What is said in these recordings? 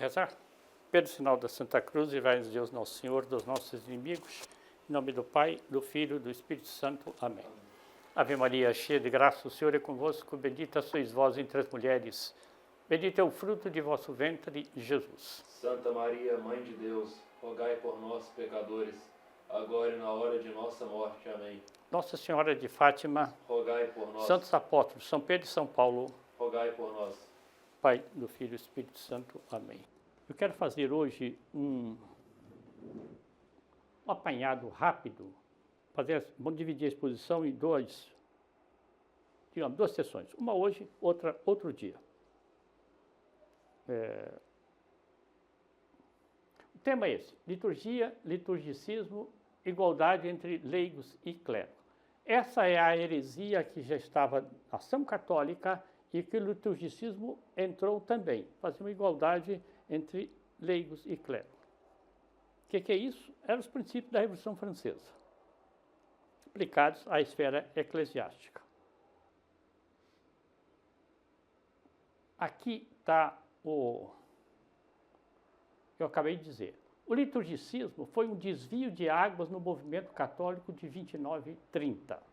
rezar? Pelo sinal da Santa Cruz, livrai-nos Deus Nosso Senhor dos nossos inimigos. Em nome do Pai, do Filho e do Espírito Santo. Amém. Ave Maria, cheia de graça, o Senhor é convosco. Bendita sois vós entre as mulheres. Bendito é o fruto de vosso ventre, Jesus. Santa Maria, Mãe de Deus, rogai por nós, pecadores, agora e na hora de nossa morte. Amém. Nossa Senhora de Fátima, rogai por nós. Santos Apóstolos, São Pedro e São Paulo, rogai por nós. Pai, do Filho e do Espírito Santo. Amém. Eu quero fazer hoje um apanhado rápido. Vamos dividir a exposição em duas sessões. Uma hoje, outra outro dia. O tema é esse: liturgia, liturgicismo, igualdade entre leigos e clero. Essa é a heresia que já estava na ação católica e que o liturgicismo entrou também, fazer uma igualdade entre leigos e clero. O que é isso? Eram os princípios da Revolução Francesa, aplicados à esfera eclesiástica. Aqui está o que eu acabei de dizer. O liturgicismo foi um desvio de águas no movimento católico de 29 e 30.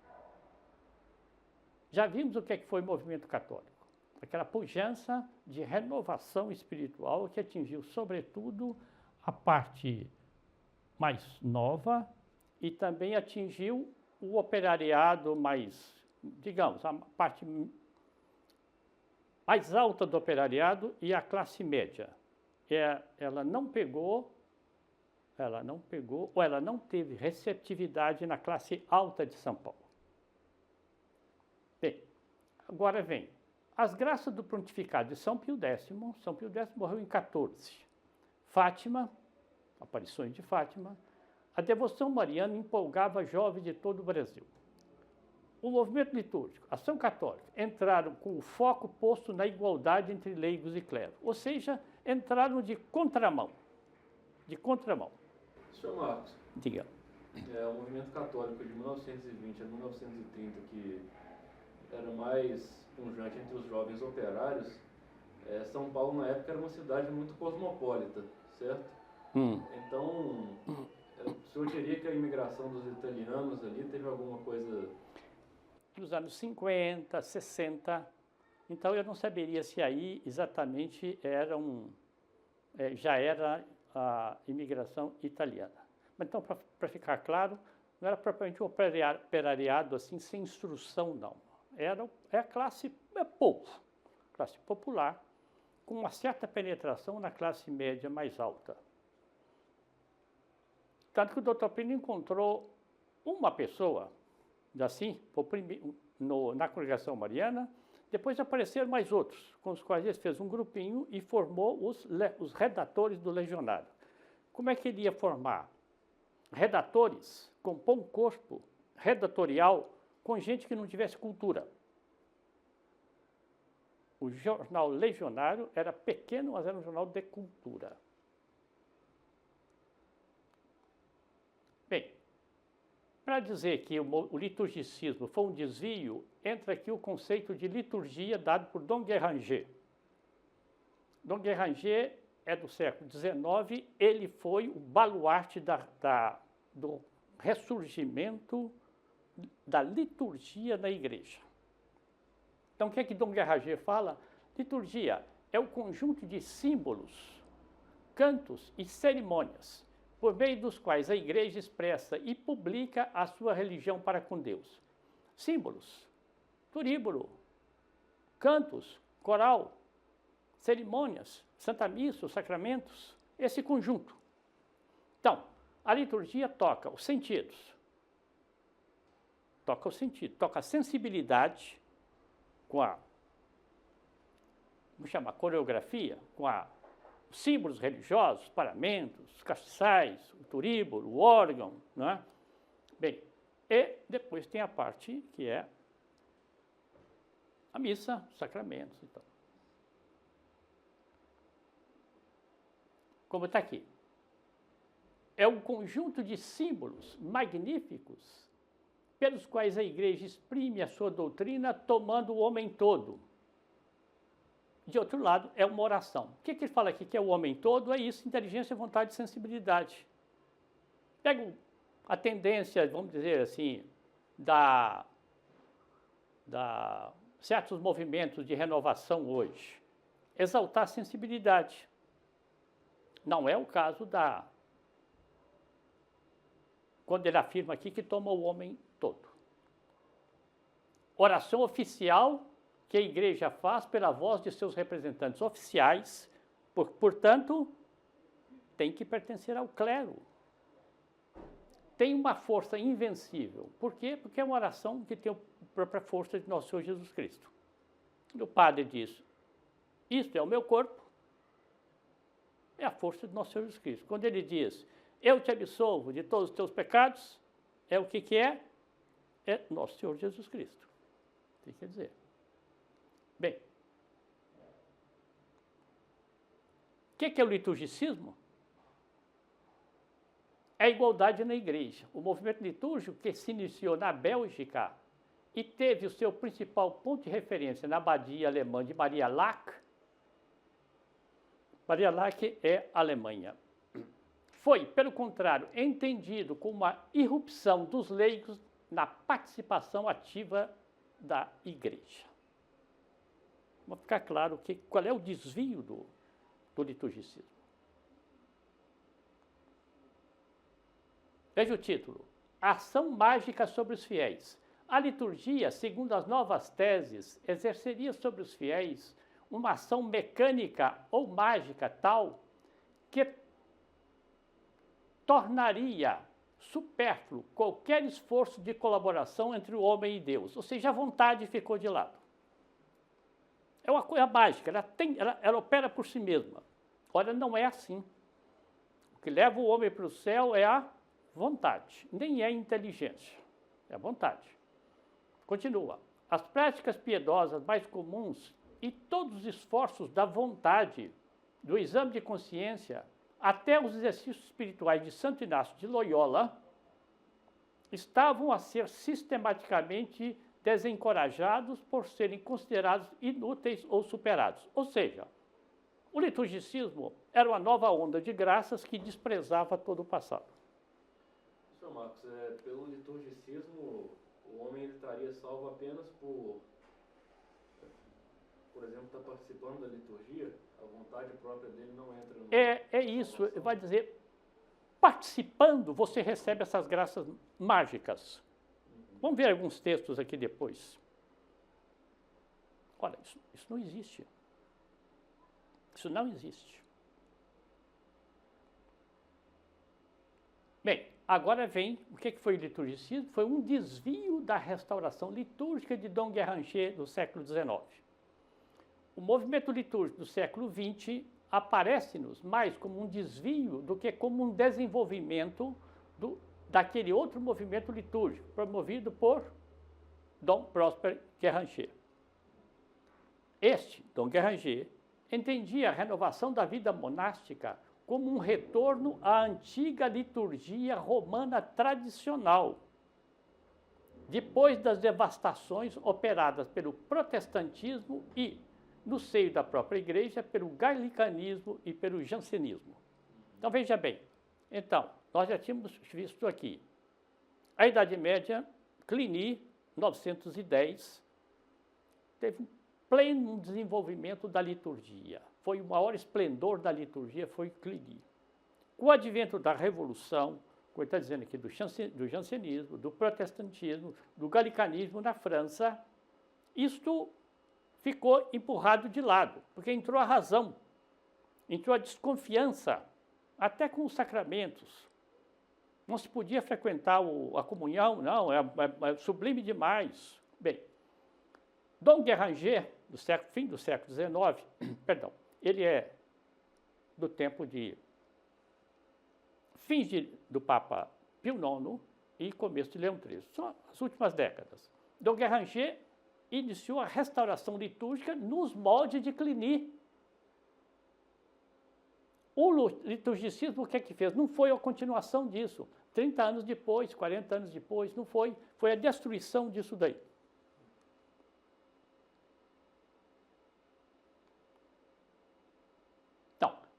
Já vimos o que foi o movimento católico. Aquela pujança de renovação espiritual que atingiu, sobretudo, a parte mais nova e também atingiu o operariado mais, digamos, a parte mais alta do operariado e a classe média. Ela não teve receptividade na classe alta de São Paulo. Bem, agora vem as graças do pontificado de São Pio X. São Pio X morreu em 14. Fátima, aparições de Fátima. A devoção mariana empolgava jovens de todo o Brasil. O movimento litúrgico, a ação católica, entraram com o foco posto na igualdade entre leigos e clero. Ou seja, entraram de contramão. Senhor Marcos, Diga. O movimento católico de 1920 a 1930, que era mais pungente entre os jovens operários, São Paulo, na época, era uma cidade muito cosmopolita, certo? Então, o senhor diria que a imigração dos italianos ali teve alguma coisa... Nos anos 50, 60, então eu não saberia se aí exatamente já era a imigração italiana. Mas então, para ficar claro, não era propriamente um operariado assim, sem instrução, não. É a classe povo, classe popular, com uma certa penetração na classe média mais alta. Tanto que o Dr. Plínio encontrou uma pessoa, assim, na congregação mariana, depois apareceram mais outros, com os quais ele fez um grupinho e formou os redatores do legionário. Como é que ele ia formar? Redatores, compor um corpo redatorial com gente que não tivesse cultura. O jornal legionário era pequeno, mas era um jornal de cultura. Bem, para dizer que o liturgicismo foi um desvio, entra aqui o conceito de liturgia dado por Dom Guéranger. Dom Guéranger é do século XIX, ele foi o baluarte do ressurgimento da liturgia na igreja. Então, o que é que Dom Guéranger fala? Liturgia é o conjunto de símbolos, cantos e cerimônias, por meio dos quais a igreja expressa e publica a sua religião para com Deus. Símbolos, turíbulo, cantos, coral, cerimônias, Santa Missa, os sacramentos, esse conjunto. Então, a liturgia toca os sentidos, toca a sensibilidade com coreografia, com os símbolos religiosos, paramentos, os castiçais, o turíbulo, o órgão, não é? Bem, e depois tem a parte que é a missa, os sacramentos e tal. Como está aqui. É um conjunto de símbolos magníficos pelos quais a igreja exprime a sua doutrina tomando o homem todo de outro lado, é uma oração. O que ele fala aqui que é o homem todo? É isso, inteligência, vontade e sensibilidade. Pega a tendência, vamos dizer assim, da certos movimentos de renovação hoje. Exaltar a sensibilidade. Não é o caso quando ele afirma aqui que toma o homem todo. Oração oficial que a igreja faz pela voz de seus representantes oficiais, portanto, tem que pertencer ao clero. Tem uma força invencível. Por quê? Porque é uma oração que tem a própria força de nosso Senhor Jesus Cristo. O padre diz, isto é o meu corpo, é a força de nosso Senhor Jesus Cristo. Quando ele diz, eu te absolvo de todos os teus pecados, é o que é? É nosso Senhor Jesus Cristo. O que quer dizer? Bem, o que é o liturgicismo? É a igualdade na igreja. O movimento litúrgico que se iniciou na Bélgica e teve o seu principal ponto de referência na abadia alemã de Maria Laach. Maria Laach é Alemanha. Foi, pelo contrário, entendido como uma irrupção dos leigos na participação ativa da igreja. Vamos ficar claro qual é o desvio do liturgicismo. Veja o título, Ação Mágica sobre os Fiéis. A liturgia, segundo as novas teses, exerceria sobre os fiéis uma ação mecânica ou mágica tal que tornaria supérfluo qualquer esforço de colaboração entre o homem e Deus. Ou seja, a vontade ficou de lado. É uma coisa mágica, ela opera por si mesma. Olha, não é assim. O que leva o homem para o céu é a vontade, nem é a inteligência, é a vontade. Continua. As práticas piedosas mais comuns e todos os esforços da vontade, do exame de consciência, até os exercícios espirituais de Santo Inácio de Loyola, estavam a ser sistematicamente desencorajados por serem considerados inúteis ou superados. Ou seja, o liturgicismo era uma nova onda de graças que desprezava todo o passado. Sr. Marcos, pelo liturgicismo, o homem ele estaria salvo apenas por exemplo, estar participando da liturgia, a vontade própria dele não entra no... É isso, vai dizer, participando, você recebe essas graças mágicas. Vamos ver alguns textos aqui depois. Olha, isso não existe. Isso não existe. Bem, agora vem, o que foi o liturgicismo? Foi um desvio da restauração litúrgica de Dom Guéranger do século XIX. O movimento litúrgico do século XX aparece-nos mais como um desvio do que como um desenvolvimento daquele outro movimento litúrgico, promovido por Dom Prosper Guéranger. Este, Dom Guéranger, entendia a renovação da vida monástica como um retorno à antiga liturgia romana tradicional, depois das devastações operadas pelo protestantismo e, no seio da própria igreja, pelo galicanismo e pelo jansenismo. Então, veja bem. Então, nós já tínhamos visto aqui a Idade Média, Cluny, 910, teve um pleno desenvolvimento da liturgia. Foi o maior esplendor da liturgia, foi Cluny. Com o advento da Revolução, como ele está dizendo aqui, do jansenismo, do protestantismo, do galicanismo na França, isto ficou empurrado de lado, porque entrou a razão, entrou a desconfiança, até com os sacramentos. Não se podia frequentar a comunhão, não, é sublime demais. Bem, Dom Guéranger, fim do século XIX, perdão, ele é do tempo de fins do Papa Pio IX e começo de Leão XIII, são as últimas décadas. Dom Guéranger iniciou a restauração litúrgica nos moldes de Cluny. O liturgicismo, o que é que fez? Não foi a continuação disso. 30 anos depois, 40 anos depois, não foi. Foi a destruição disso daí.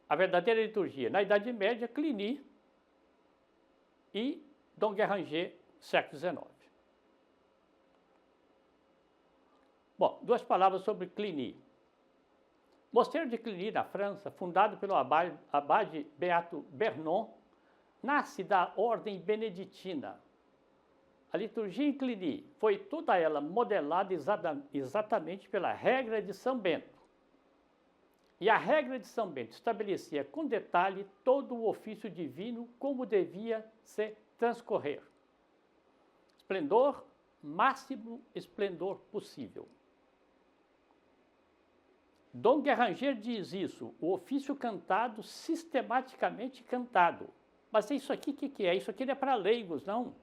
a verdadeira liturgia. Na Idade Média, Cluny e Dom Guéranger, século XIX. Bom, duas palavras sobre Cluny. Mosteiro de Cluny, na França, fundado pelo abade Beato Bernon, nasce da ordem beneditina. A liturgia em Cluny foi toda ela modelada exatamente pela regra de São Bento. E a regra de São Bento estabelecia com detalhe todo o ofício divino como devia se transcorrer. Esplendor, máximo esplendor possível. Dom Guéranger diz isso, o ofício cantado, sistematicamente cantado. Mas isso aqui, o que é? Isso aqui não é para leigos, não.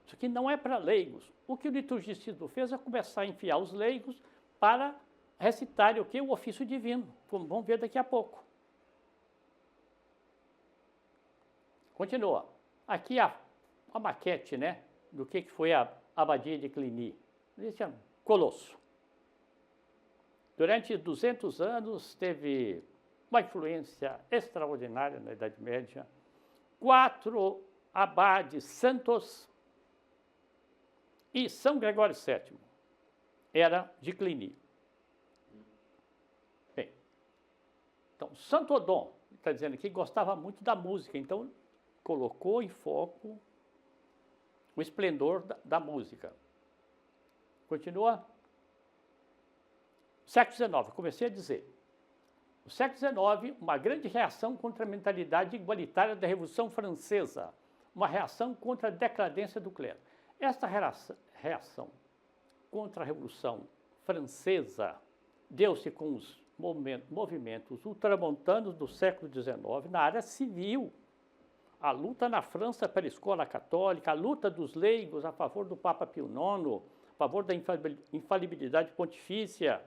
Isso aqui não é para leigos. O que o liturgicismo fez é começar a enfiar os leigos para recitarem o quê? O ofício divino, como vamos ver daqui a pouco. Continua. Aqui a maquete, né, do que foi a abadia de Cluny. Esse é um colosso. Durante 200 anos teve uma influência extraordinária na Idade Média. 4 abades santos e São Gregório VII era de Cluny. Bem, então, Santo Odon, está dizendo aqui, gostava muito da música, então colocou em foco o esplendor da música. Continua. Século XIX, comecei a dizer. No século XIX, uma grande reação contra a mentalidade igualitária da Revolução Francesa, uma reação contra a decadência do clero. Esta reação contra a Revolução Francesa deu-se com os movimentos ultramontanos do século XIX na área civil. A luta na França pela escola católica, a luta dos leigos a favor do Papa Pio IX, a favor da infalibilidade pontifícia.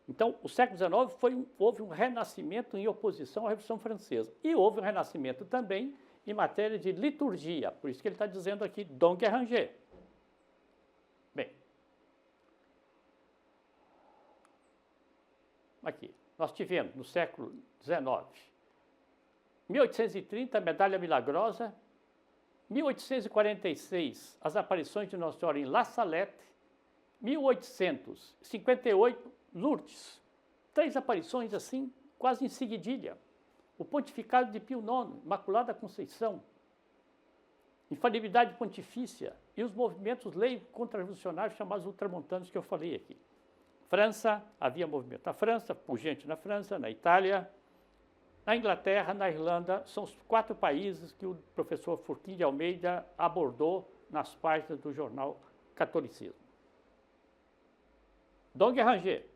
Então, o século XIX houve um renascimento em oposição à Revolução Francesa. E houve um renascimento também em matéria de liturgia. Por isso que ele está dizendo aqui Dom Guéranger. Bem, aqui, nós tivemos no século XIX, 1830, a Medalha Milagrosa, 1846, as aparições de Nossa Senhora em La Salette, 1858, Lourdes. 3 aparições assim, quase em seguidilha. O pontificado de Pio IX, Imaculada Conceição, infalibilidade pontifícia e os movimentos leigos contra-revolucionários chamados ultramontanos que eu falei aqui. França, havia movimento na França, pungente na França, na Itália, na Inglaterra, na Irlanda. São os 4 países que o professor Furquim de Almeida abordou nas páginas do jornal Catolicismo. Dom Guéranger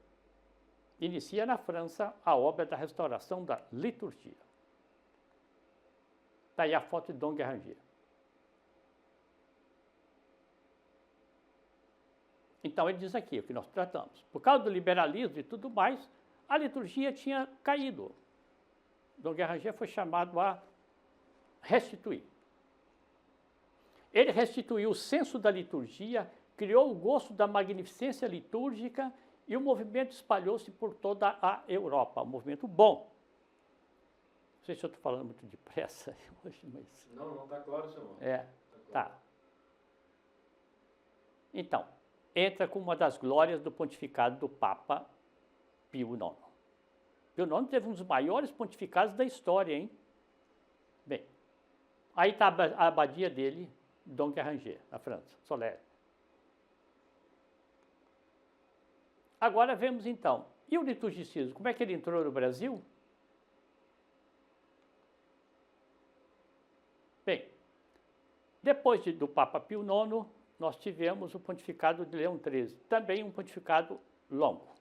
inicia na França a obra da restauração da liturgia. Está aí a foto de Dom Guéranger. Então ele diz aqui o que nós tratamos. Por causa do liberalismo e tudo mais, a liturgia tinha caído. Dom Guéranger foi chamado a restituir. Ele restituiu o senso da liturgia, criou o gosto da magnificência litúrgica e o movimento espalhou-se por toda a Europa. Um movimento bom. Não sei se eu estou falando muito depressa hoje, mas... Não está claro, senhor. Tá. Então, entra como uma das glórias do pontificado do Papa Pio IX. Pio IX teve um dos maiores pontificados da história, hein? Bem, aí está a abadia dele, Dom Guéranger, na França, Solère. Agora vemos então, e o liturgicismo, como é que ele entrou no Brasil? Bem, depois do Papa Pio IX, nós tivemos o pontificado de Leão XIII, também um pontificado longo.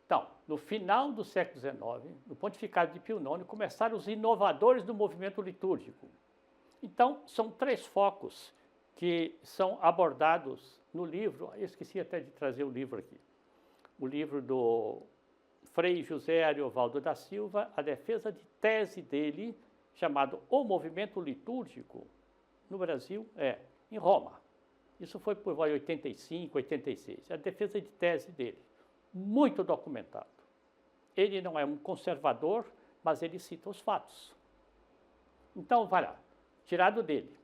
Então, no final do século XIX, no pontificado de Pio IX, começaram os inovadores do movimento litúrgico. Então, são 3 focos que são abordados no livro. Eu esqueci até de trazer o livro aqui. O livro do Frei José Ariovaldo da Silva, a defesa de tese dele, chamado O Movimento Litúrgico, no Brasil, em Roma. Isso foi por 85, 86. A defesa de tese dele, muito documentado. ele não é um conservador, mas ele cita os fatos. Então, vai lá, tirado dele.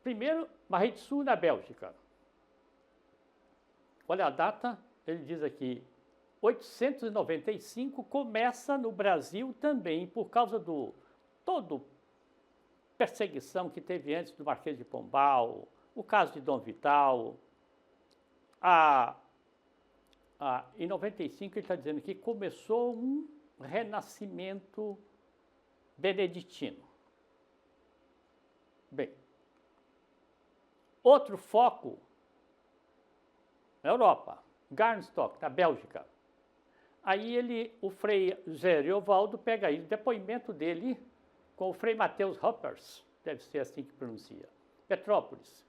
Primeiro, Marritsu, na Bélgica. Olha a data, ele diz aqui, 895, começa no Brasil também, por causa do todo perseguição que teve antes do Marquês de Pombal, o caso de Dom Vital. Em 95, ele está dizendo que começou um renascimento beneditino. Bem, outro foco na Europa, Garnstock, na Bélgica. Aí o Frei Zé Ariovaldo pega aí o depoimento dele com o Frei Mateus Hoppers, deve ser assim que pronuncia, Petrópolis.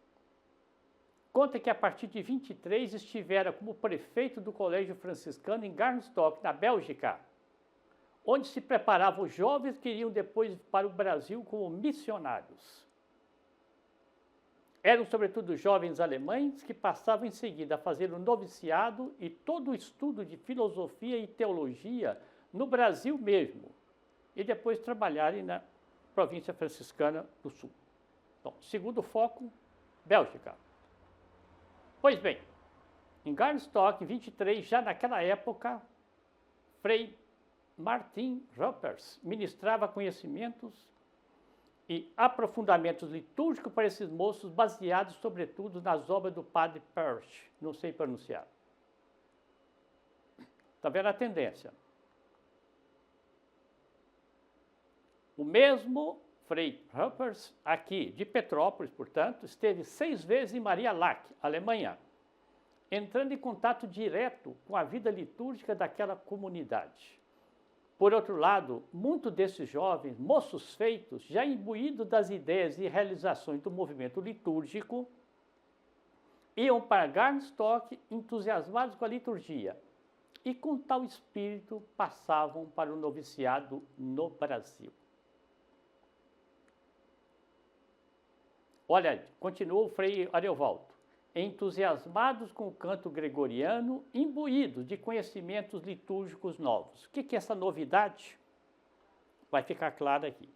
Conta que a partir de 23 estivera como prefeito do Colégio Franciscano em Garnstock, na Bélgica, onde se preparavam os jovens que iriam depois para o Brasil como missionários. Eram, sobretudo, jovens alemães que passavam em seguida a fazer o noviciado e todo o estudo de filosofia e teologia no Brasil mesmo, e depois trabalharem na província franciscana do Sul. Então, segundo foco, Bélgica. Pois bem, em Garnstock, 23, já naquela época, Frei Martin Roppers ministrava conhecimentos e aprofundamentos litúrgicos para esses moços, baseados, sobretudo, nas obras do padre Persch, não sei pronunciar. Está vendo a tendência? O mesmo Frei Roppers, aqui de Petrópolis, portanto, esteve 6 vezes em Maria Laach, Alemanha, entrando em contato direto com a vida litúrgica daquela comunidade. Por outro lado, muitos desses jovens, moços feitos, já imbuídos das ideias e realizações do movimento litúrgico, iam para Garnstock entusiasmados com a liturgia e, com tal espírito, passavam para o noviciado no Brasil. Olha, continuou o Frei Ariovaldo. Entusiasmados com o canto gregoriano, imbuídos de conhecimentos litúrgicos novos. O que é essa novidade? Vai ficar claro aqui.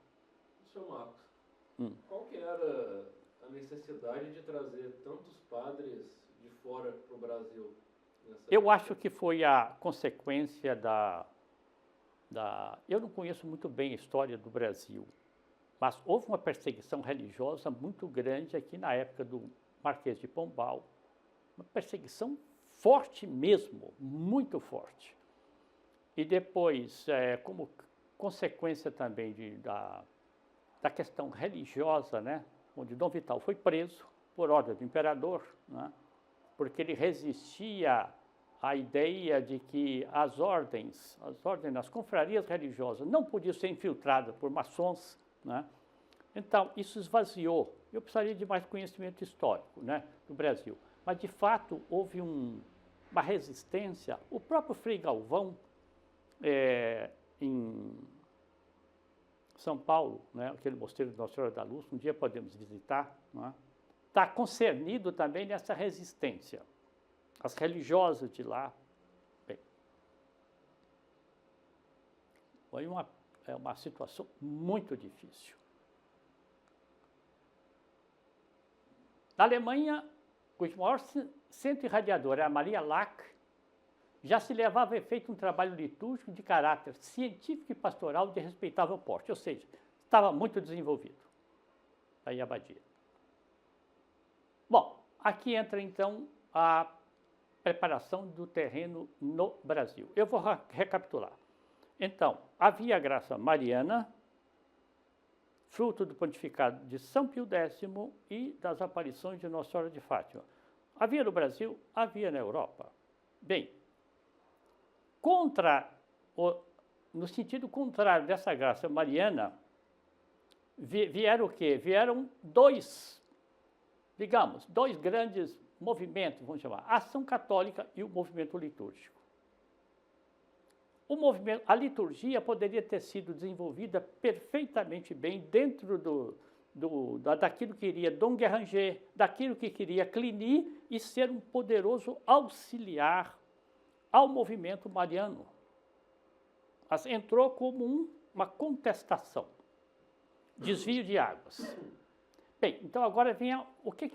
Senhor Marcos, qual que era a necessidade de trazer tantos padres de fora para o Brasil? Eu acho que foi a consequência Eu não conheço muito bem a história do Brasil, mas houve uma perseguição religiosa muito grande aqui na época do Marquês de Pombal, uma perseguição forte mesmo, muito forte. E depois, como consequência também da questão religiosa, né, onde Dom Vital foi preso por ordem do imperador, né, porque ele resistia à ideia de que as confrarias religiosas não podiam ser infiltradas por maçons, né. Então, isso esvaziou. Eu precisaria de mais conhecimento histórico, né, do Brasil. Mas, de fato, houve uma resistência. O próprio Frei Galvão, em São Paulo, né, aquele mosteiro de Nossa Senhora da Luz, um dia podemos visitar, né, está concernido também nessa resistência. As religiosas de lá. Bem, foi uma situação muito difícil. Na Alemanha, cujo maior centro irradiador era a Maria Laach, já se levava a efeito um trabalho litúrgico de caráter científico e pastoral de respeitável porte, ou seja, estava muito desenvolvido. Aí a abadia. Bom, aqui entra então a preparação do terreno no Brasil. Eu vou recapitular. Então, havia a graça mariana, fruto do pontificado de São Pio X e das aparições de Nossa Senhora de Fátima. Havia no Brasil, havia na Europa. Bem, no sentido contrário dessa graça mariana, vieram o quê? Vieram dois grandes movimentos, vamos chamar, a ação católica e o movimento litúrgico. A liturgia poderia ter sido desenvolvida perfeitamente bem dentro daquilo que queria Dom Guéranger, daquilo que queria Cluny, e ser um poderoso auxiliar ao movimento mariano. mas entrou como uma contestação, desvio de águas. Bem, então agora vem o que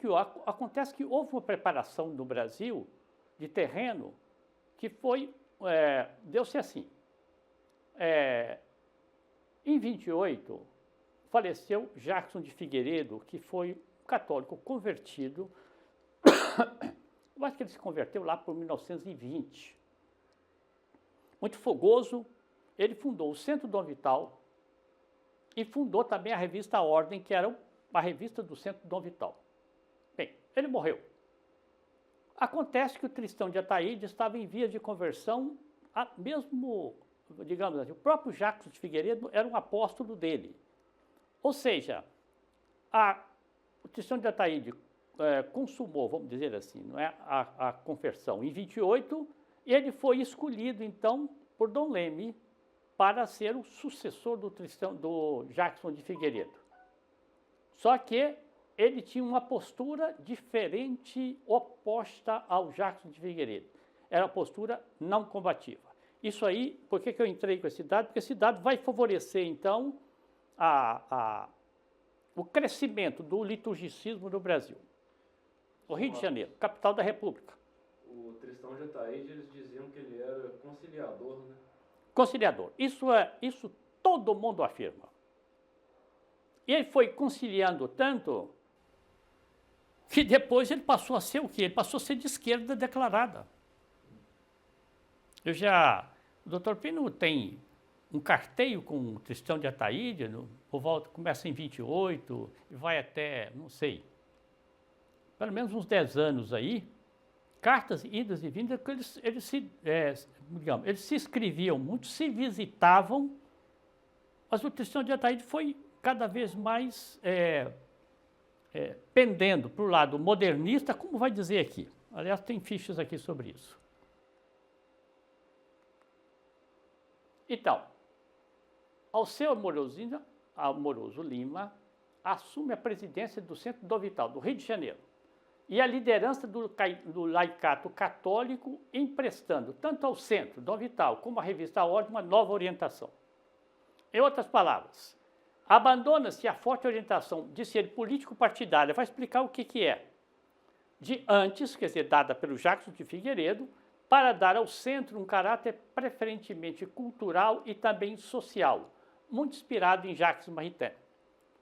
acontece que houve uma preparação no Brasil de terreno que foi, deu-se assim. Em 28, faleceu Jackson de Figueiredo, que foi um católico convertido. Eu acho que ele se converteu lá por 1920. Muito fogoso, ele fundou o Centro Dom Vital e fundou também a revista Ordem, que era a revista do Centro Dom Vital. Bem, ele morreu. Acontece que o Tristão de Ataíde estava em vias de conversão, mesmo, digamos assim, o próprio Jackson de Figueiredo era um apóstolo dele. Ou seja, o Tristão de Ataíde consumou, vamos dizer assim, não é, a conversão em 28, e ele foi escolhido, então, por Dom Leme para ser o sucessor do Jackson de Figueiredo. Só que ele tinha uma postura diferente, oposta ao Jackson de Figueiredo. Era a postura não combativa. Isso aí, por que eu entrei com esse dado? Porque esse dado vai favorecer, então, o crescimento do liturgicismo no Brasil. O Rio de Janeiro, capital da República. O Tristão de Ataíde, eles diziam que ele era conciliador, né? Conciliador. Isso todo mundo afirma. E ele foi conciliando tanto que depois ele passou a ser o quê? Ele passou a ser de esquerda declarada. O doutor Pino tem um carteio com o Tristão de Ataíde, começa em 28 e vai até, não sei, pelo menos uns 10 anos aí, cartas, idas e vindas, que eles se escreviam muito, se visitavam, mas o Tristão de Ataíde foi cada vez mais pendendo para o lado modernista, como vai dizer aqui. Aliás, tem fichas aqui sobre isso. Então, Alceu Amoroso Lima assume a presidência do Centro Dom Vital, do Rio de Janeiro, e a liderança do laicato católico, emprestando tanto ao Centro Dom Vital como à revista Ordem uma nova orientação. Em outras palavras, abandona-se a forte orientação de ser político-partidária. Vai explicar o que é. De antes, quer dizer, dada pelo Jackson de Figueiredo, para dar ao centro um caráter preferentemente cultural e também social, muito inspirado em Jacques Maritain.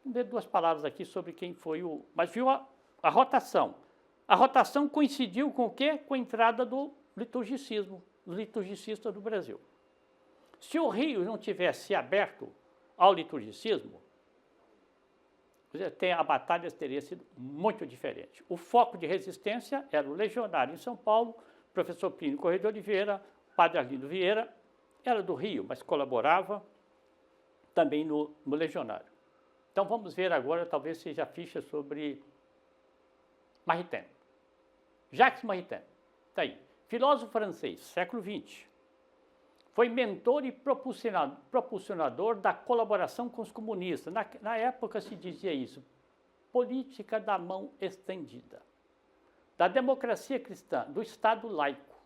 Vamos ver duas palavras aqui sobre quem foi o... Mas viu a rotação. A rotação coincidiu com o quê? Com a entrada do liturgicismo, dos liturgicistas do Brasil. Se o Rio não tivesse aberto ao liturgicismo, a batalha teria sido muito diferente. O foco de resistência era o legionário em São Paulo, professor Plínio Corrêa de Oliveira, padre Arlindo Vieira, era do Rio, mas colaborava também no legionário. Então vamos ver agora, talvez seja a ficha sobre Maritain. Jacques Maritain, está aí. Filósofo francês, século XX. Foi mentor e propulsionador da colaboração com os comunistas. Na época se dizia isso, política da mão estendida. Da democracia cristã, do Estado laico.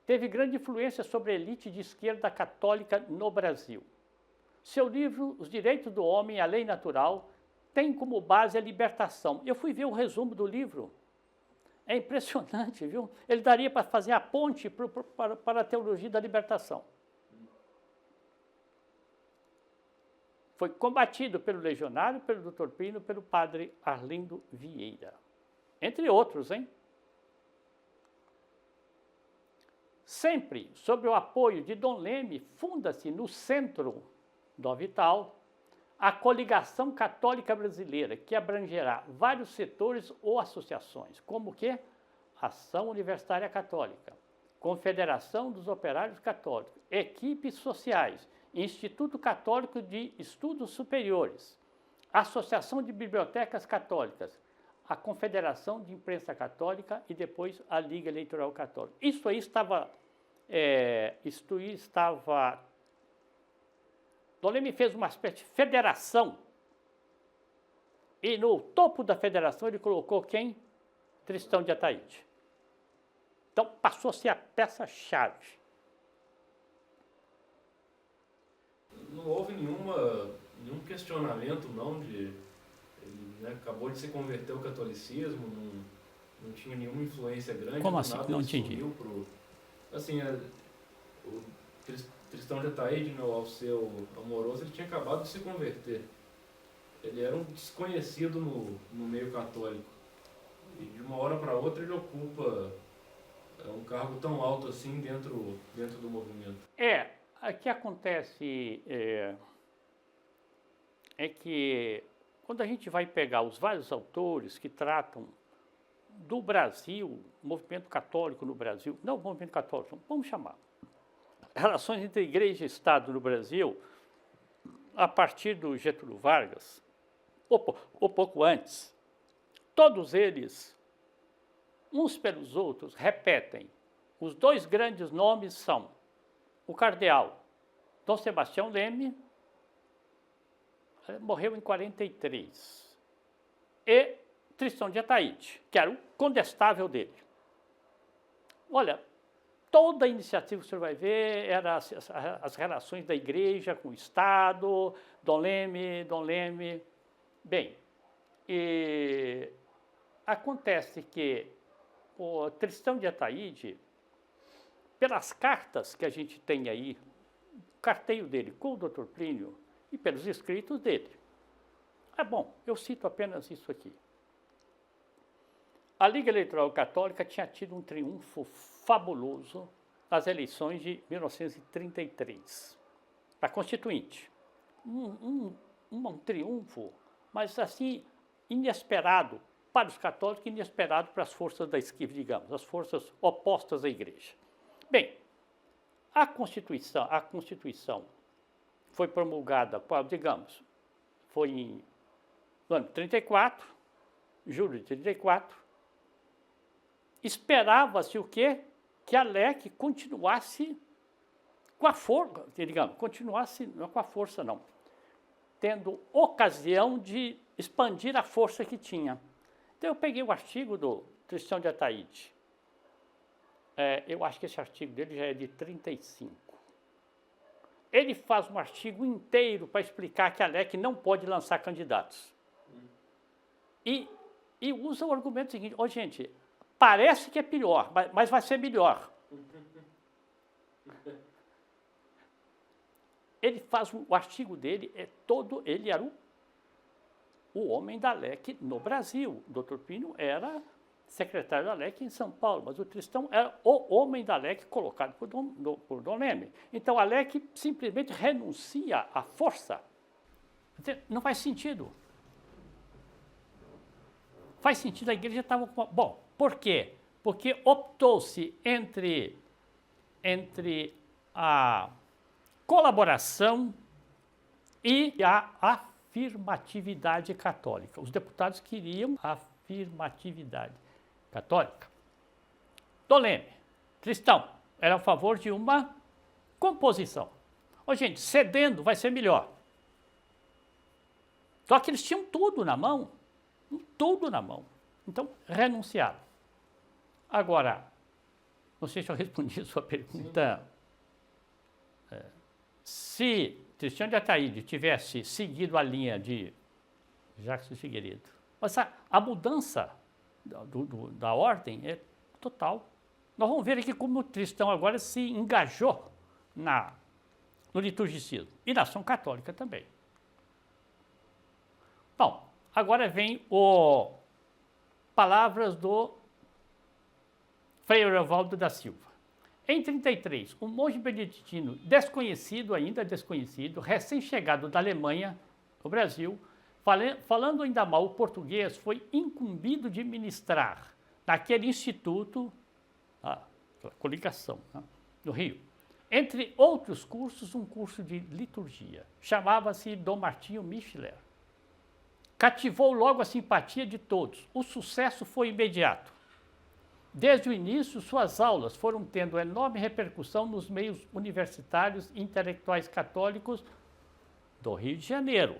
Teve grande influência sobre a elite de esquerda católica no Brasil. Seu livro, Os Direitos do Homem e a Lei Natural, tem como base a libertação. Eu fui ver o resumo do livro. É impressionante, viu? Ele daria para fazer a ponte para a teologia da libertação. Foi combatido pelo legionário, pelo Dr. Pino, pelo padre Arlindo Vieira. Entre outros, hein? Sempre sob o apoio de Dom Leme, funda-se no Centro Dom Vital a Coligação Católica Brasileira, que abrangerá vários setores ou associações, como que Ação Universitária Católica, Confederação dos Operários Católicos, Equipes Sociais, Instituto Católico de Estudos Superiores, Associação de Bibliotecas Católicas, a Confederação de Imprensa Católica e depois a Liga Eleitoral Católica. Isso aí estava... Dom Leme fez uma espécie de federação e no topo da federação ele colocou quem? Tristão de Ataíde. Então passou a ser a peça-chave. nenhum questionamento, não, ele, né, acabou de se converter ao catolicismo, não tinha nenhuma influência grande. Como assim? Nada, Não entendi. Assim, o Tristão de Ataíde, né, ao seu amoroso, ele tinha acabado de se converter. Ele era um desconhecido no meio católico. E de uma hora para outra ele ocupa um cargo tão alto assim dentro do movimento. O que acontece é que quando a gente vai pegar os vários autores que tratam do Brasil, movimento católico no Brasil, não movimento católico, vamos chamar, relações entre igreja e Estado no Brasil, a partir do Getúlio Vargas, ou pouco antes, todos eles, uns pelos outros, repetem. Os dois grandes nomes são o cardeal Dom Sebastião Leme, morreu em 43, e Tristão de Ataíde, que era o condestável dele. Olha, toda a iniciativa que o senhor vai ver era as relações da igreja com o Estado, Dom Leme. Bem, e acontece que o Tristão de Ataíde, pelas cartas que a gente tem aí, o carteio dele com o Dr. Plínio e pelos escritos dele. Bom, eu cito apenas isso aqui. A Liga Eleitoral Católica tinha tido um triunfo fabuloso nas eleições de 1933, para Constituinte. Um triunfo, mas assim, inesperado para os católicos e inesperado para as forças da esquerda, digamos, as forças opostas à igreja. Bem, a Constituição foi promulgada, digamos, foi no ano de 34, julho de 34. Esperava-se o quê? Que a LEC continuasse com a força, digamos, não com a força não, tendo ocasião de expandir a força que tinha. Então eu peguei o artigo do Tristão de Ataíde. Eu acho que esse artigo dele já é de 35. Ele faz um artigo inteiro para explicar que a LEC não pode lançar candidatos. E usa o argumento seguinte: gente, parece que é pior, mas vai ser melhor. Ele faz o artigo dele, ele era o homem da LEC no Brasil. O Dr. Plínio era secretário da LEC em São Paulo, mas o Tristão era o homem da LEC colocado por Dom Leme. Então a LEC simplesmente renuncia à força. Não faz sentido. Faz sentido, a igreja estava... Bom, por quê? Porque optou-se entre a colaboração e a afirmatividade católica. Os deputados queriam a afirmatividade católica. Dom Leme, Tristão, era a favor de uma composição. Gente, cedendo vai ser melhor. Só que eles tinham tudo na mão. Então, renunciaram. Agora, não sei se eu respondi a sua pergunta. Se Tristão de Ataíde tivesse seguido a linha de Jacques Figueiredo, mas a mudança da ordem é total. Nós vamos ver aqui como o Tristão agora se engajou no liturgicismo e na ação católica também. Bom, agora vem palavras do Frei Evaldo da Silva. Em 33, um monge beneditino desconhecido, recém-chegado da Alemanha, no Brasil, falando ainda mal o português, foi incumbido de ministrar naquele instituto, coligação, no Rio. Entre outros cursos, um curso de liturgia. Chamava-se Dom Martinho Micheler. Cativou logo a simpatia de todos. O sucesso foi imediato. Desde o início, suas aulas foram tendo enorme repercussão nos meios universitários e intelectuais católicos do Rio de Janeiro.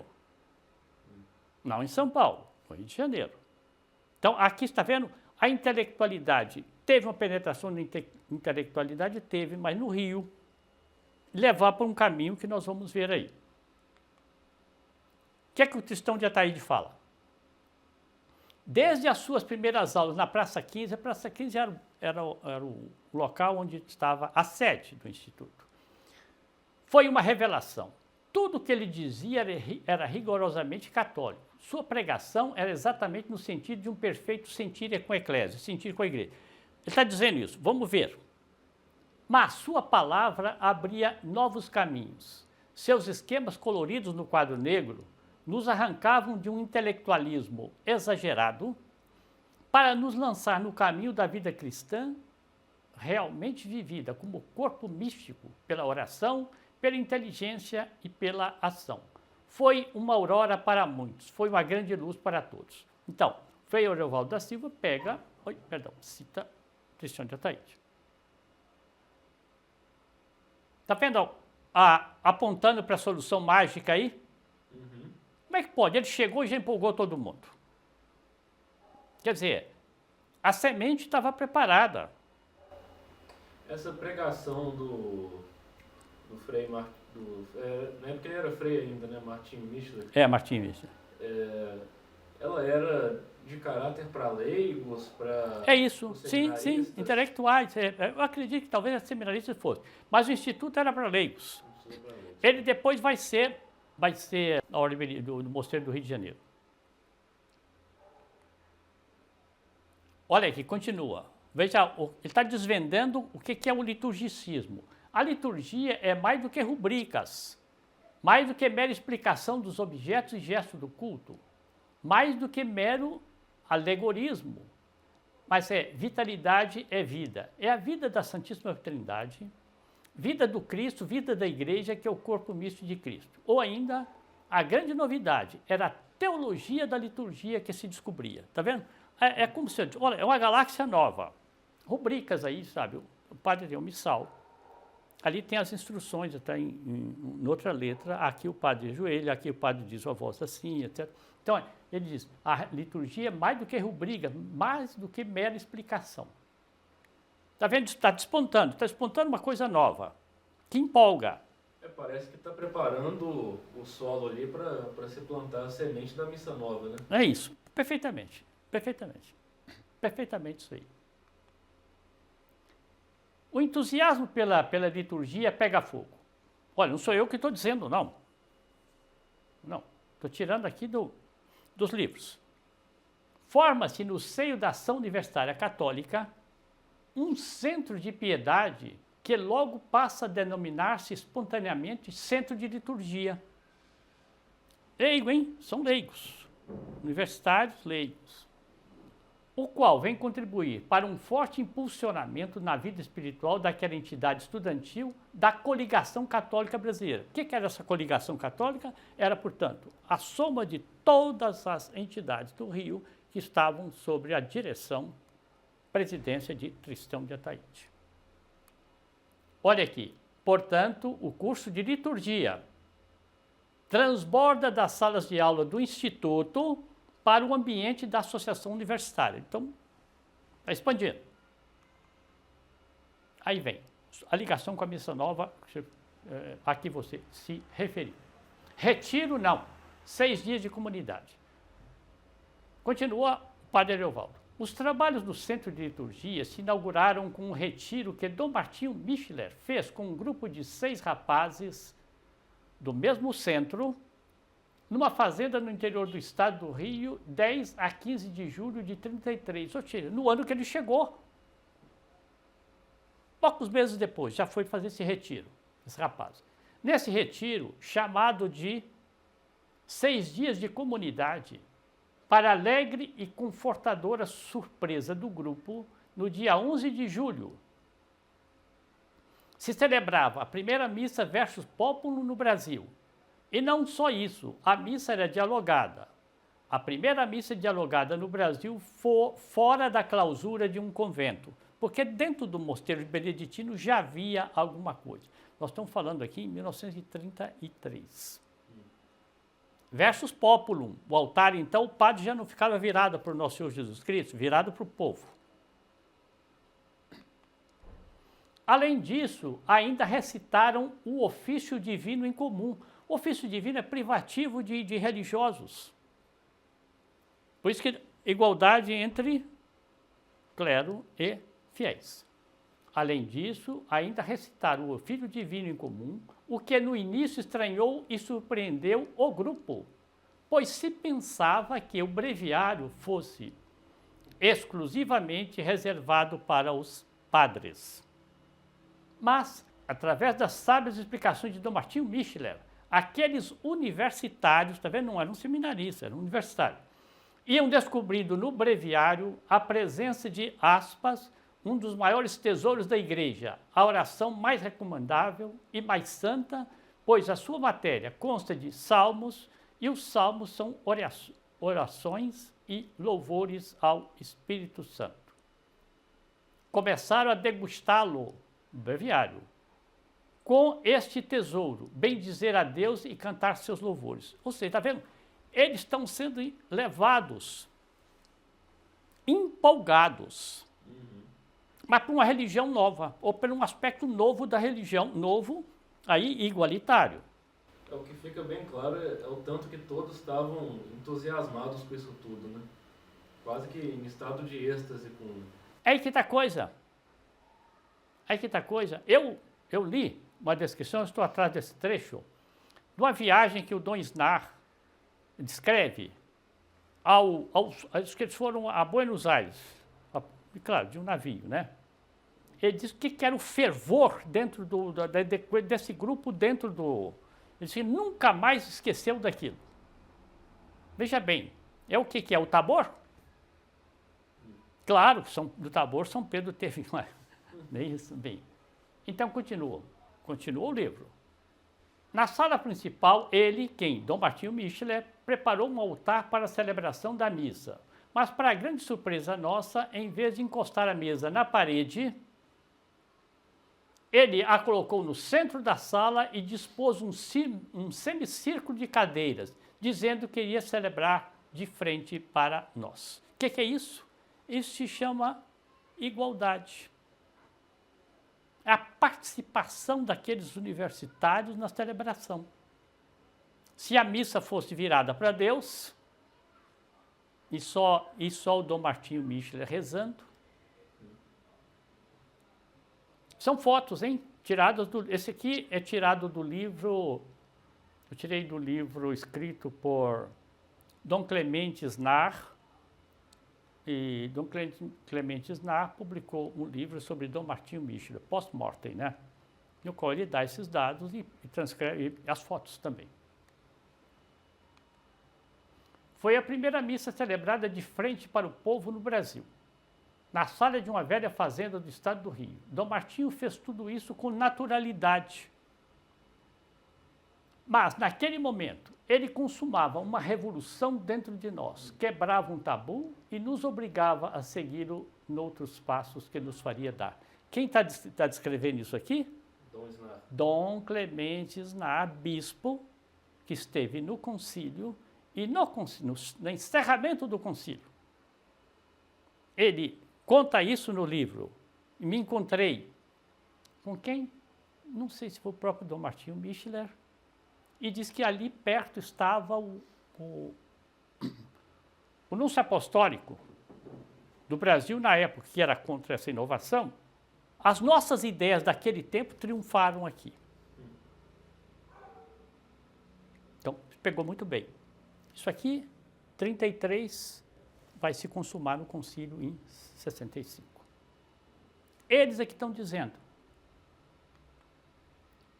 Não em São Paulo, no Rio de Janeiro. Então, aqui está vendo, a intelectualidade, teve uma penetração na intelectualidade, mas no Rio, levar por um caminho que nós vamos ver aí. O que é que o Tristão de Ataíde fala? Desde as suas primeiras aulas na Praça 15, a Praça 15 era o local onde estava a sede do Instituto. Foi uma revelação. Tudo que ele dizia era rigorosamente católico. Sua pregação era exatamente no sentido de um perfeito sentir com a eclésia, sentir com a igreja. Ele está dizendo isso, vamos ver. Mas sua palavra abria novos caminhos. Seus esquemas coloridos no quadro negro nos arrancavam de um intelectualismo exagerado para nos lançar no caminho da vida cristã realmente vivida como corpo místico pela oração, pela inteligência e pela ação. Foi uma aurora para muitos, foi uma grande luz para todos. Então, Frei Ariovaldo da Silva cita Tristão de Ataíde. Está vendo apontando para a solução mágica aí? Como é que pode? Ele chegou e já empolgou todo mundo. Quer dizer, a semente estava preparada. Essa pregação do Frei na época ele era Frei ainda, né? Martinho Michler. Martinho Michler. Ela era de caráter para leigos, para... É isso, sim, intelectuais. Eu acredito que talvez as seminaristas fossem. Mas o Instituto era para leigos. Ele depois vai ser a ordem do Mosteiro do Rio de Janeiro. Olha aqui, continua. Veja, ele está desvendando o que é o liturgicismo. A liturgia é mais do que rubricas, mais do que mera explicação dos objetos e gestos do culto, mais do que mero alegorismo, mas vitalidade é vida. É a vida da Santíssima Trindade, vida do Cristo, vida da Igreja, que é o corpo misto de Cristo. Ou ainda, a grande novidade era a teologia da liturgia que se descobria. Está vendo? É como se, olha, é uma galáxia nova. Rubricas aí, sabe? O padre tem um missal. Ali tem as instruções, está em outra letra. Aqui o padre ajoelha, aqui o padre diz a voz assim, etc. Então, ele diz, a liturgia é mais do que rubrica, mais do que mera explicação. Está vendo? Está despontando uma coisa nova, que empolga. Parece que está preparando o solo ali para se plantar a semente da missa nova, né? É isso, perfeitamente isso aí. O entusiasmo pela liturgia pega fogo. Olha, não sou eu que estou dizendo, não. Não, estou tirando aqui dos livros. Forma-se no seio da ação universitária católica um centro de piedade que logo passa a denominar-se espontaneamente centro de liturgia. Leigo, hein? São leigos, universitários leigos. O qual vem contribuir para um forte impulsionamento na vida espiritual daquela entidade estudantil da Coligação Católica Brasileira. O que era essa Coligação Católica? Era, portanto, a soma de todas as entidades do Rio que estavam sob a presidência de Tristão de Ataíde. Olha aqui, portanto, o curso de liturgia transborda das salas de aula do Instituto para o ambiente da associação universitária. Então, está expandindo. Aí vem a ligação com a missa nova, a que você se referiu. Retiro, não. 6 dias de comunidade. Continua o padre Ariovaldo. Os trabalhos do Centro de Liturgia se inauguraram com um retiro que Dom Martinho Michler fez com um grupo de 6 rapazes do mesmo centro, numa fazenda no interior do estado do Rio, 10 a 15 de julho de 33, ou seja, no ano que ele chegou. Poucos meses depois, já foi fazer esse retiro, esse rapaz. Nesse retiro, chamado de 6 dias de comunidade, para alegre e confortadora surpresa do grupo, no dia 11 de julho, se celebrava a primeira missa versus popolo no Brasil. E não só isso, a missa era dialogada. A primeira missa dialogada no Brasil foi fora da clausura de um convento, porque dentro do mosteiro beneditino já havia alguma coisa. Nós estamos falando aqui em 1933. Versus populum, o altar, então, o padre já não ficava virado para o nosso Senhor Jesus Cristo, virado para o povo. Além disso, ainda recitaram o ofício divino em comum. O ofício divino é privativo de religiosos. Por isso que igualdade entre clero e fiéis. Além disso, ainda recitaram o ofício divino em comum, o que no início estranhou e surpreendeu o grupo, pois se pensava que o breviário fosse exclusivamente reservado para os padres. Mas, através das sábias explicações de Dom Martinho Micheler, aqueles universitários, tá vendo? Não eram seminaristas, eram universitários, iam descobrindo no breviário a presença de, aspas, um dos maiores tesouros da igreja, a oração mais recomendável e mais santa, pois a sua matéria consta de salmos, e os salmos são orações e louvores ao Espírito Santo. Começaram a degustá-lo, no breviário, com este tesouro, bendizer a Deus e cantar seus louvores. Ou seja, está vendo? Eles estão sendo levados, empolgados, mas para uma religião nova, ou para um aspecto novo da religião, novo, aí igualitário. O que fica bem claro é o tanto que todos estavam entusiasmados com isso tudo, né? Quase que em estado de êxtase com... Aí que está a coisa. Aí que está a coisa. Eu li uma descrição, eu estou atrás desse trecho, de uma viagem que o Dom Snar descreve aos que eles foram a Buenos Aires, claro, de um navio, né? Ele diz que era o fervor dentro desse grupo, dentro do... Ele disse que nunca mais esqueceu daquilo. Veja bem, é o que é o Tabor? Claro que do Tabor São Pedro teve mais. Bem, isso, bem. Então continua o livro. Na sala principal, Dom Martinho Micheler, preparou um altar para a celebração da missa. Mas, para a grande surpresa nossa, em vez de encostar a mesa na parede, ele a colocou no centro da sala e dispôs um semicírculo de cadeiras, dizendo que iria celebrar de frente para nós. O que é isso? Isso se chama igualdade. É a participação daqueles universitários na celebração. Se a missa fosse virada para Deus, e só o Dom Martinho Micheler rezando. São fotos, hein? Esse aqui é tirado do livro, eu tirei do livro escrito por Dom Clemente Snar, e Dom Clemente Snar publicou um livro sobre Dom Martinho Micheler, post-mortem, né? No qual ele dá esses dados e transcreve as fotos também. Foi a primeira missa celebrada de frente para o povo no Brasil, na sala de uma velha fazenda do estado do Rio. Dom Martinho fez tudo isso com naturalidade. Mas, naquele momento, ele consumava uma revolução dentro de nós, quebrava um tabu e nos obrigava a segui-lo noutros passos que nos faria dar. Quem está descrevendo isso aqui? Dom Snar. Dom Clemente Snar, bispo, que esteve no concílio e no encerramento do concílio. Ele conta isso no livro. E me encontrei com quem? Não sei se foi o próprio Dom Martinho Micheler, e diz que ali perto estava o núncio apostólico do Brasil na época, que era contra essa inovação. As nossas ideias daquele tempo triunfaram aqui. Então, pegou muito bem. Isso aqui, 33, vai se consumar no concílio em 65. Eles é que estão dizendo.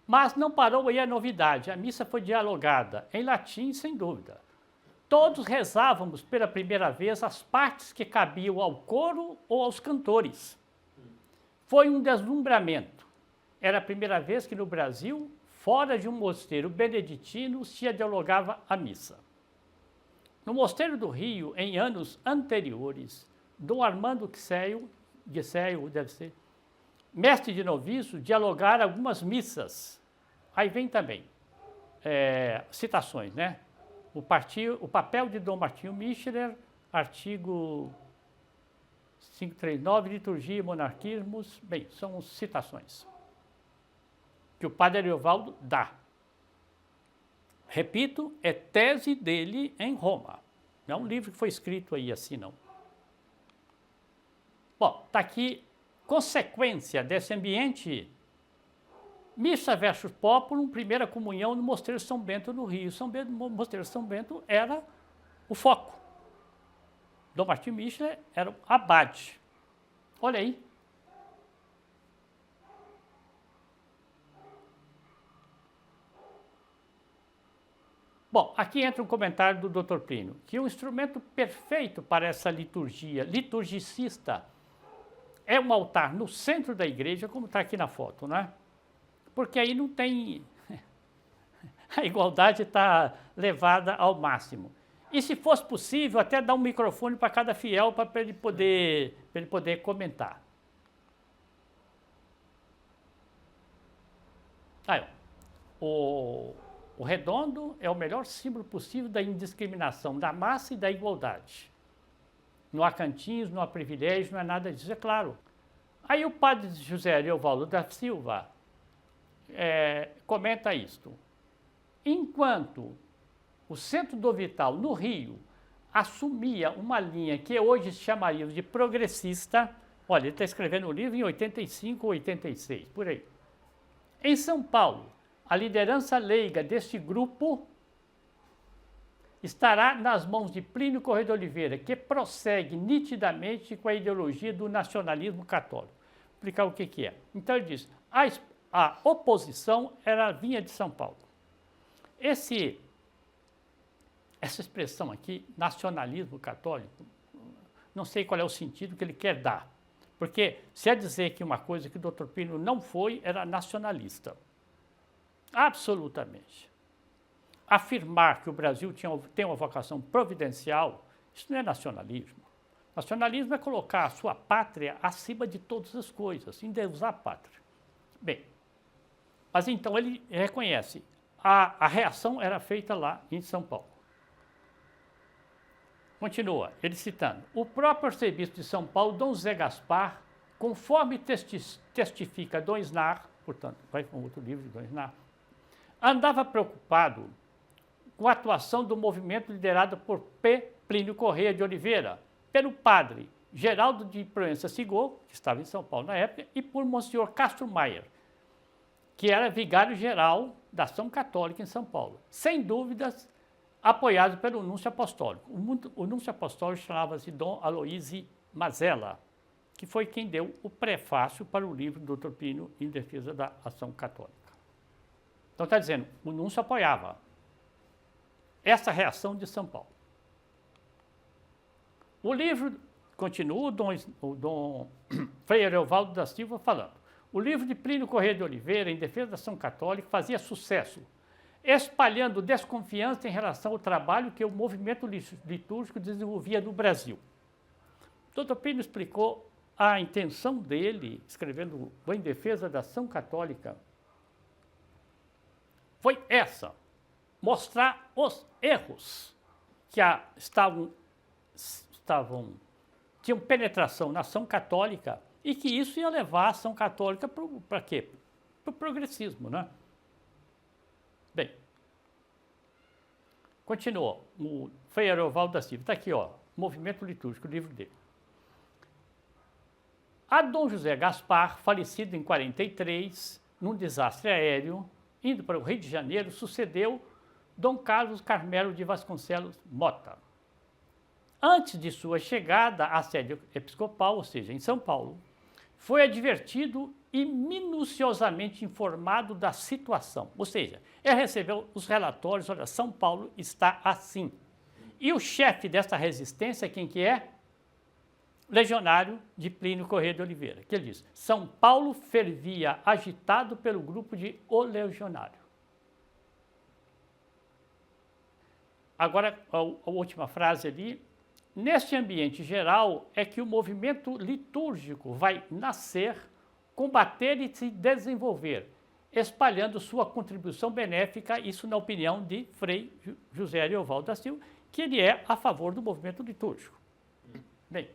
Mas não parou aí a novidade, a missa foi dialogada, em latim, sem dúvida. Todos rezávamos pela primeira vez as partes que cabiam ao coro ou aos cantores. Foi um deslumbramento. Era a primeira vez que no Brasil, fora de um mosteiro beneditino, se dialogava a missa. No Mosteiro do Rio, em anos anteriores, Dom Armando Guisseio, deve ser, mestre de noviço, dialogara algumas missas. Aí vem também citações, né? O papel de Dom Martinho Micheler, artigo 539, liturgia e monarquismos. Bem, são citações que o padre Ariovaldo dá. Repito, é tese dele em Roma. Não é um livro que foi escrito aí assim, não. Bom, está aqui consequência desse ambiente. Missa versus populum, primeira comunhão no Mosteiro São Bento, no Rio. O Mosteiro São Bento era o foco. Dom Martinho Michler era o abade. Olha aí. Bom, aqui entra um comentário do Dr. Plínio, que o instrumento perfeito para essa liturgia liturgicista é um altar no centro da igreja, como está aqui na foto, né? Porque aí não tem... a igualdade está levada ao máximo. E se fosse possível, até dar um microfone para cada fiel para ele poder comentar. Aí, ó. O redondo é o melhor símbolo possível da indiscriminação, da massa e da igualdade. Não há cantinhos, não há privilégio, não há nada disso, é claro. Aí o padre José Ariovaldo da Silva comenta isto. Enquanto o Centro do Vital, no Rio, assumia uma linha que hoje chamaríamos de progressista, olha, ele está escrevendo o livro em 85 ou 86, por aí. Em São Paulo, a liderança leiga deste grupo estará nas mãos de Plínio Corrêa de Oliveira, que prossegue nitidamente com a ideologia do nacionalismo católico. Vou explicar o que é. Então ele diz, a oposição vinha de São Paulo. Essa expressão aqui, nacionalismo católico, não sei qual é o sentido que ele quer dar. Porque se é dizer que uma coisa que o Dr. Plínio não foi, era nacionalista. Absolutamente. Afirmar que o Brasil tem uma vocação providencial, isso não é nacionalismo. Nacionalismo é colocar a sua pátria acima de todas as coisas, endeusar a pátria. Bem, mas então ele reconhece, a reação era feita lá em São Paulo. Continua, ele citando, o próprio arcebispo de São Paulo, Dom José Gaspar, conforme testifica Dom Snar, portanto, vai com outro livro de Dom Snar, andava preocupado com a atuação do movimento liderado por P. Plínio Corrêa de Oliveira, pelo padre Geraldo de Proença Sigor, que estava em São Paulo na época, e por Monsenhor Castro Maier, que era vigário-geral da Ação Católica em São Paulo. Sem dúvidas, apoiado pelo Núncio Apostólico. O Núncio Apostólico chamava-se Dom Aloísio Mazella, que foi quem deu o prefácio para o livro do Dr. Plínio em defesa da Ação Católica. Então está dizendo, o Núncio apoiava essa reação de São Paulo. O livro, continua o Dom Frei Ariovaldo da Silva falando, o livro de Plínio Corrêa de Oliveira, em defesa da Ação Católica, fazia sucesso, espalhando desconfiança em relação ao trabalho que o movimento litúrgico desenvolvia no Brasil. O Dr. Plínio explicou a intenção dele, escrevendo em defesa da Ação Católica, foi essa, mostrar os erros que tinham penetração na ação católica e que isso ia levar a ação católica para quê? Para o progressismo, né? Bem, continuou, o Frei Ariovaldo da Silva, está aqui, ó, Movimento Litúrgico, o livro dele. A Dom José Gaspar, falecido em 43, num desastre aéreo, indo para o Rio de Janeiro, sucedeu Dom Carlos Carmelo de Vasconcelos Mota. Antes de sua chegada à sede episcopal, ou seja, em São Paulo, foi advertido e minuciosamente informado da situação. Ou seja, ele recebeu os relatórios, olha, São Paulo está assim. E o chefe dessa resistência, quem que é? Legionário de Plínio Corrêa de Oliveira, que ele diz, São Paulo fervia agitado pelo grupo de O Legionário. Agora, a última frase ali, neste ambiente geral é que o movimento litúrgico vai nascer, combater e se desenvolver, espalhando sua contribuição benéfica, isso na opinião de Frei José Ariovaldo da Silva, que ele é a favor do movimento litúrgico. Bem,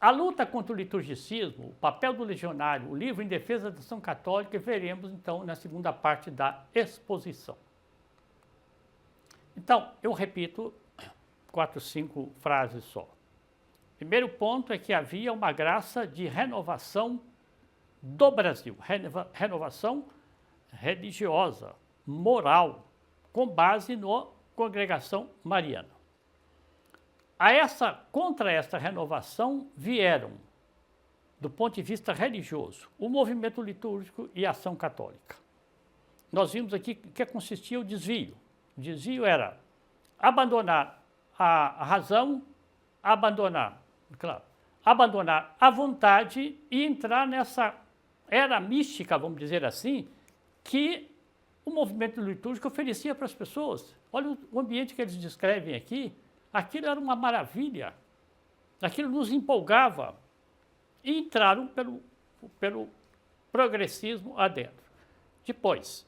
A luta contra o liturgicismo, o papel do legionário, o livro em defesa da ação católica, veremos então na segunda parte da exposição. Então, eu repito 4, 5 frases só. Primeiro ponto é que havia uma graça de renovação do Brasil, renovação religiosa, moral, com base na congregação mariana. Contra essa renovação vieram, do ponto de vista religioso, o movimento litúrgico e a ação católica. Nós vimos aqui que consistia o desvio. O desvio era abandonar a razão, abandonar a vontade e entrar nessa era mística, vamos dizer assim, que o movimento litúrgico oferecia para as pessoas. Olha o ambiente que eles descrevem aqui. Aquilo era uma maravilha, aquilo nos empolgava e entraram pelo progressismo adentro. Depois,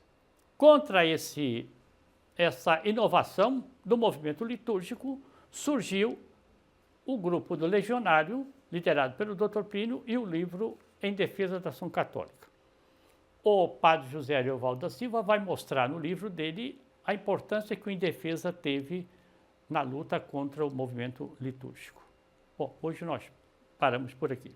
contra essa inovação do movimento litúrgico, surgiu o grupo do Legionário, liderado pelo Dr. Plínio, e o livro Em Defesa da Ação Católica. O padre José Ariovaldo da Silva vai mostrar no livro dele a importância que o Em Defesa teve na luta contra o movimento litúrgico. Bom, hoje nós paramos por aqui.